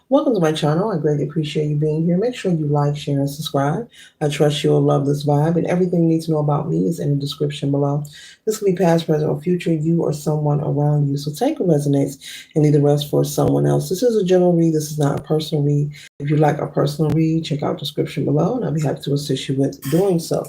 Welcome to my channel. I greatly appreciate you being here. Make sure you like, share, and subscribe. I trust you'll love this vibe, and everything you need to know about me is in the description below. This could be past, present, or future, you or someone around you. So take what resonates and leave the rest for someone else. This is a general read. This is not a personal read. If you'd like a personal read, check out the description below, and I'll be happy to assist you with doing so.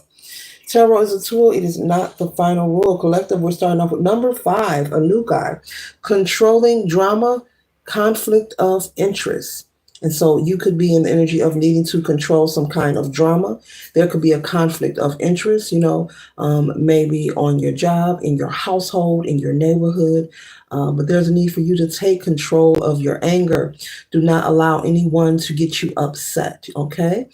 Tarot is a tool. It is not the final rule. Collective, we're starting off with number 5, a new guy. Controlling drama, conflict of interest. And so you could be in the energy of needing to control some kind of drama. There could be a conflict of interest, maybe on your job, in your household, in your neighborhood. But there's a need for you to take control of your anger. Do not allow anyone to get you upset, okay?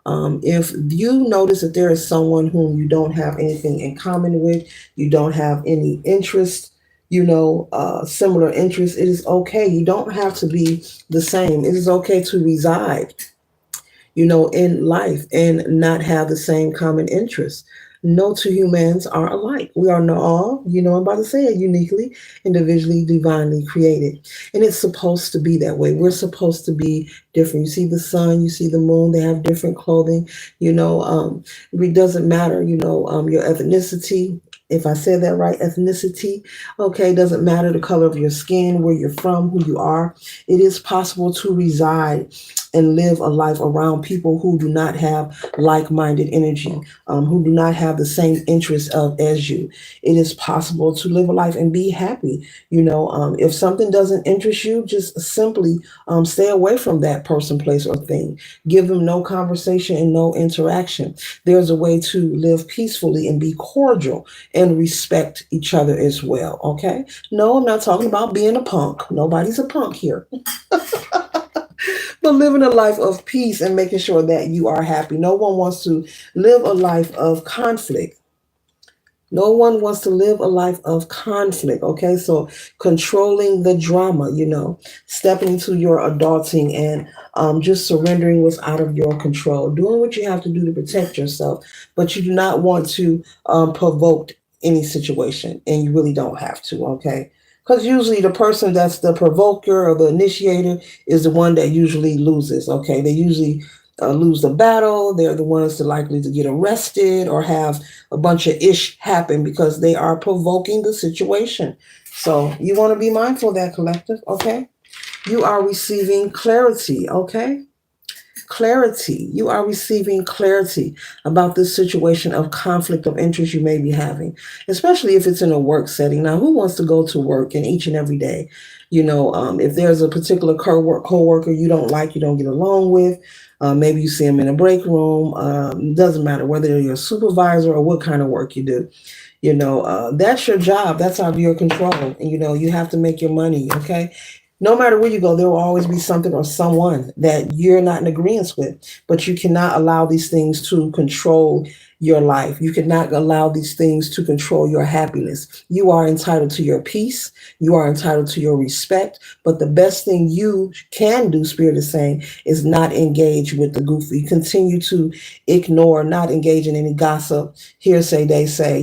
If you notice that there is someone whom you don't have anything in common with, you don't have any interest, similar interests, it is okay. You don't have to be the same. It is okay to reside, in life and not have the same common interests. No two humans are alike. We are all, I'm about to say it, uniquely, individually, divinely created. And it's supposed to be that way. We're supposed to be different. You see the sun, you see the moon, they have different clothing. It doesn't matter, your ethnicity. If I said that right, ethnicity, okay, doesn't matter the color of your skin, where you're from, who you are. It is possible to reside and live a life around people who do not have like-minded energy, who do not have the same interests as you. It is possible to live a life and be happy. If something doesn't interest you, just simply stay away from that person, place, or thing. Give them no conversation and no interaction. There's a way to live peacefully and be cordial and respect each other as well. Okay? No, I'm not talking about being a punk. Nobody's a punk here. But living a life of peace and making sure that you are happy. No one wants to live a life of conflict. No one wants to live a life of conflict, okay? So controlling the drama, stepping into your adulting and just surrendering what's out of your control, doing what you have to do to protect yourself, but you do not want to provoke any situation, and you really don't have to, okay? Because usually the person that's the provoker or the initiator is the one that usually loses, okay? They usually lose the battle. They're the ones that are likely to get arrested or have a bunch of ish happen because they are provoking the situation. So you want to be mindful of that, collective, okay? You are receiving clarity, okay? Clarity. You are receiving clarity about this situation of conflict of interest you may be having, especially if it's in a work setting. Now, who wants to go to work and each and every day? If there's a particular co-worker you don't like, you don't get along with, maybe you see them in a break room. Doesn't matter whether you're a supervisor or what kind of work you do. That's your job. That's out of your control. And, you have to make your money. Okay. No matter where you go, there will always be something or someone that you're not in agreement with, but you cannot allow these things to control your life. You cannot allow these things to control your happiness. You are entitled to your peace. You are entitled to your respect. But the best thing you can do, Spirit is saying, is not engage with the goofy. Continue to ignore, not engage in any gossip, hearsay, they say,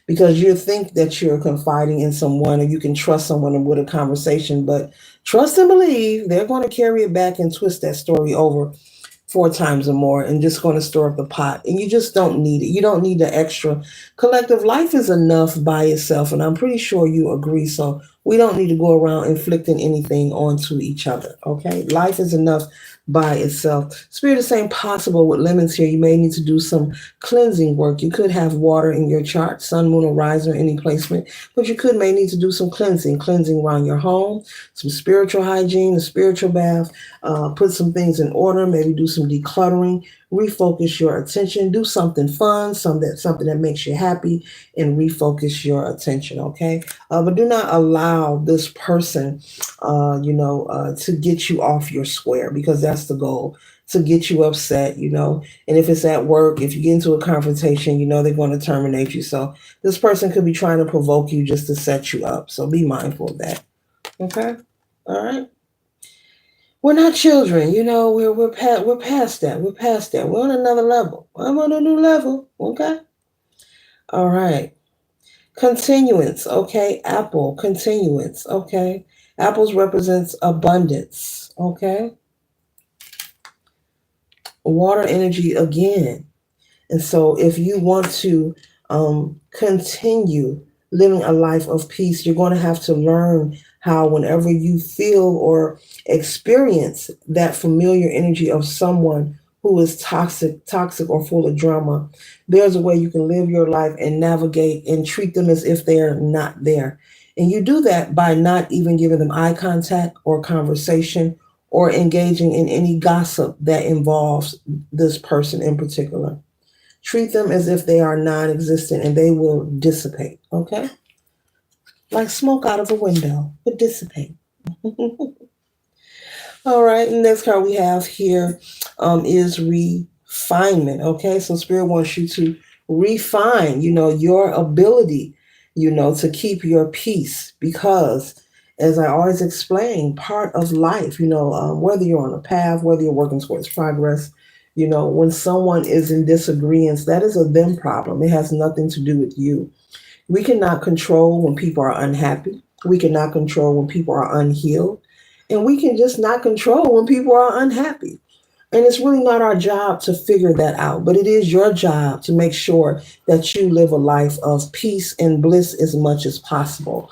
because you think that you're confiding in someone or you can trust someone with a conversation, but trust and believe they're going to carry it back and twist that story over 4 times or more and just going to stir up the pot. And you just don't need it. You don't need the extra. Collective life is enough by itself. And I'm pretty sure you agree. So we don't need to go around inflicting anything onto each other. Okay. Life is enough by itself. Spirit is saying possible with lemons here. You may need to do some cleansing work. You could have water in your chart, sun, moon, or rise, or any placement, but you may need to do some cleansing around your home, some spiritual hygiene, a spiritual bath, put some things in order, maybe do some decluttering, refocus your attention, do something fun, something that makes you happy, and refocus your attention, okay? But do not allow this person, to get you off your square, because that's the goal, to get you upset, and if it's at work, if you get into a confrontation, they're going to terminate you. So this person could be trying to provoke you just to set you up. So be mindful of that, okay? All right. We're not children, we're past that. We're past that. We're on another level. I'm on a new level, okay? All right. Continuance, okay? Apple, continuance, okay? Apples represents abundance. Okay, water energy again. And so, if you want to continue living a life of peace, you're going to have to learn how, whenever you feel or experience that familiar energy of someone who is toxic or full of drama, there's a way you can live your life and navigate and treat them as if they're not there. And you do that by not even giving them eye contact or conversation or engaging in any gossip that involves this person in particular. Treat them as if they are non existent and they will dissipate, okay? Like smoke out of a window, but dissipate. All right, and next card we have here is refinement, okay? So Spirit wants you to refine, your ability, to keep your peace because, as I always explain, part of life, whether you're on a path, whether you're working towards progress, when someone is in disagreement, that is a them problem. It has nothing to do with you. We cannot control when people are unhappy. We cannot control when people are unhealed. And we can just not control when people are unhappy. And it's really not our job to figure that out, but it is your job to make sure that you live a life of peace and bliss as much as possible.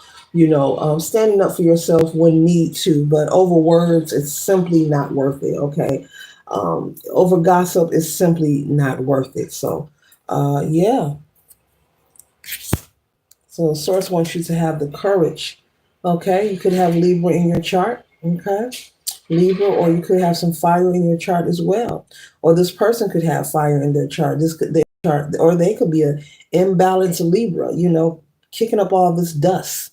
Standing up for yourself when need to, but over words, it's simply not worth it, okay? Over gossip is simply not worth it. So, yeah. So, the source wants you to have the courage, okay? You could have Libra in your chart, okay? Libra, or you could have some fire in your chart as well. Or this person could have fire in their chart. Their chart, or they could be an imbalanced Libra, kicking up all this dust,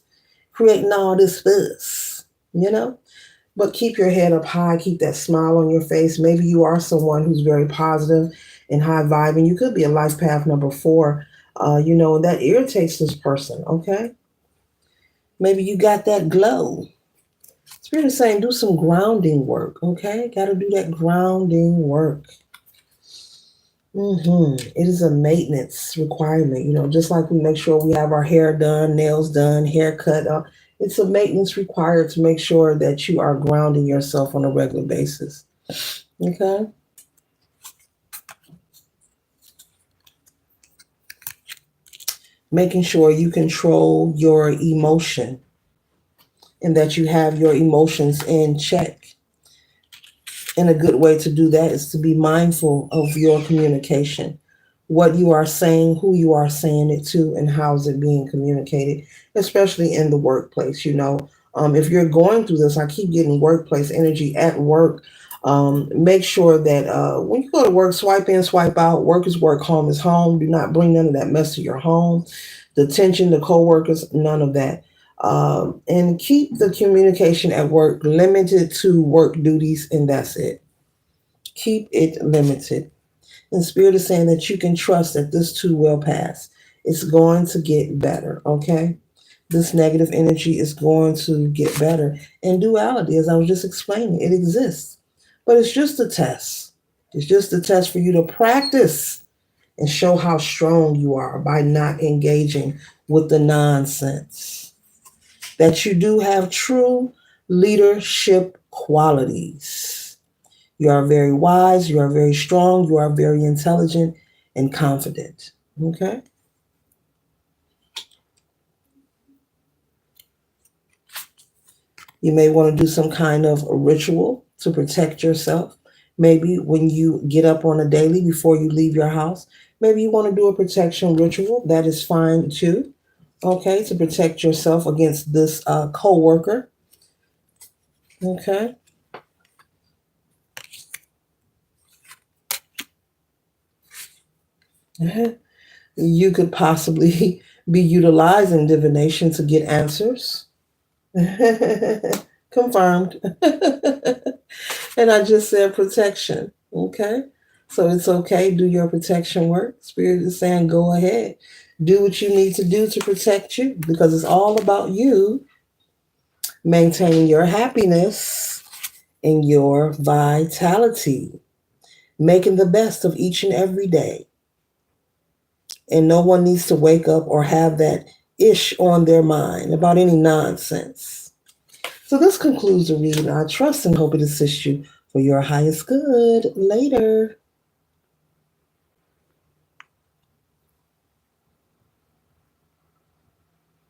creating all this fuss, But keep your head up high, keep that smile on your face. Maybe you are someone who's very positive and high vibing. You could be a life path number 4, that irritates this person, okay? Maybe you got that glow. Spirit is saying do some grounding work, okay? Got to do that grounding work. It is a maintenance requirement, just like we make sure we have our hair done, nails done, haircut. It's a maintenance required to make sure that you are grounding yourself on a regular basis, okay? Making sure you control your emotion and that you have your emotions in check. And a good way to do that is to be mindful of your communication, what you are saying, who you are saying it to, and how is it being communicated, especially in the workplace. If you're going through this, I keep getting workplace energy at work. Make sure that when you go to work, swipe in, swipe out. Work is work, home is home. Do not bring none of that mess to your home. The tension, the co-workers, none of that. And keep the communication at work limited to work duties, and that's it. Keep it limited. And Spirit is saying that you can trust that this too will pass. It's going to get better, okay? This negative energy is going to get better. And duality, as I was just explaining, it exists. But it's just a test. It's just a test for you to practice and show how strong you are by not engaging with the nonsense. That you do have true leadership qualities. You are very wise, you are very strong, you are very intelligent and confident. Okay? You may want to do some kind of a ritual to protect yourself. Maybe when you get up on a daily before you leave your house, maybe you want to do a protection ritual. That is fine too. Okay, to protect yourself against this co-worker. Okay. You could possibly be utilizing divination to get answers. Confirmed. And I just said protection. Okay. So it's okay. Do your protection work. Spirit is saying go ahead. Do what you need to do to protect you because it's all about you maintaining your happiness and your vitality, making the best of each and every day. And no one needs to wake up or have that ish on their mind about any nonsense. So this concludes the reading. I trust and hope it assists you for your highest good. Later.